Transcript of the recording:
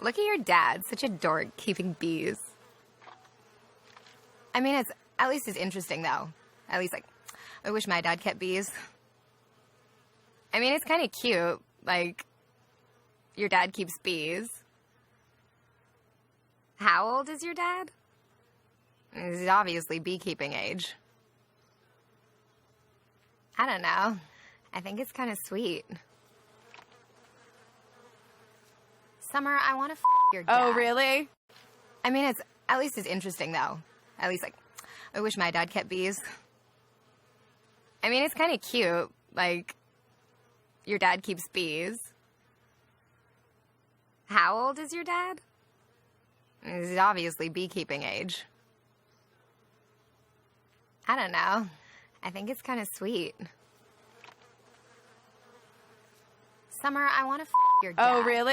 Look at your dad, such a dork, keeping bees. I mean, it's at least it's interesting, though. At least, like, I wish my dad kept bees. I mean, it's kind of cute, like, your dad keeps bees. How old is your dad? He's obviously beekeeping age. I don't know. I think it's kind of sweet. Summer, I want to your dad. Oh, really? I mean, it's at least it's interesting, though. At least, like, I wish my dad kept bees. I mean, it's kind of cute, like, your dad keeps bees. How old is your dad? He's obviously beekeeping age. I don't know. I think it's kind of sweet. Summer, I want to your dad. Oh, really?